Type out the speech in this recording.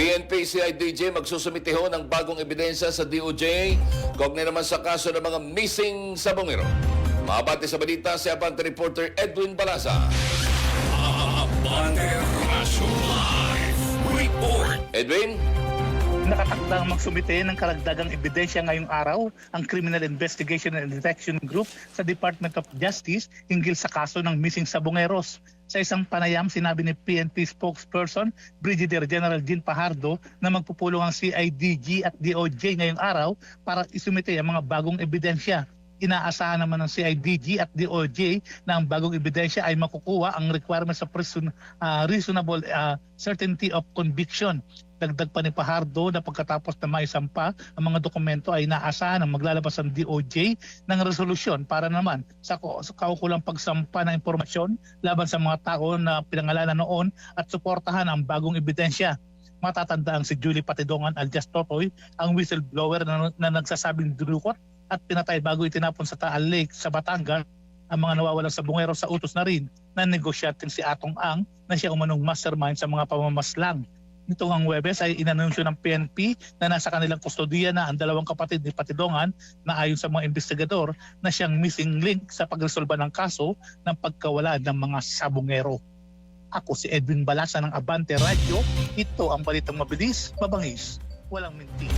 PNP CIDJ magsusumitiho ng bagong ebidensya sa DOJ kaugnay naman sa kaso ng mga missing sabongero. Mabati sa balita si Abante reporter Edwin Balasa. Abante Raso Live Report. Edwin? Nakatakdang magsumite ng karagdagang ebidensya ngayong araw ang Criminal Investigation and Detection Group sa Department of Justice hinggil sa kaso ng missing sabongeros. Sa isang panayam, sinabi ni PNP spokesperson Brigadier General Jean Pajardo na magpupulong ang CIDG at DOJ ngayong araw para isumite ang mga bagong ebidensya. Inaasahan naman ng CIDG at DOJ na ang bagong ebidensya ay makukuha ang requirements of reasonable certainty of conviction. Dagdag pa ni Pajardo na pagkatapos na maisampa ang mga dokumento ay inaasahan na maglalabas ang DOJ ng resolusyon para naman sa kaukulang pagsampa ng impormasyon laban sa mga tao na pinangalanan noon at suportahan ang bagong ebidensya. Matatandaan si Julie Patidongan alias Totoy, ang whistleblower na nagsasabing dinukot at pinatay bago itinapon sa Taal Lake sa Batangas ang mga nawawalang sabongero sa utos na rin na negosyating si Atong Ang na siya umanong mastermind sa mga pamamaslang. Nitong ang Huwebes ay inanunsyo ng PNP na nasa kanilang kustodiya na ang dalawang kapatid ni Patidongan na ayon sa mga investigador na siyang missing link sa pagresolba ng kaso ng pagkawala ng mga sabongero. Ako si Edwin Balasa ng Abante Radio. Ito ang balitang mabilis, mabangis, walang minti.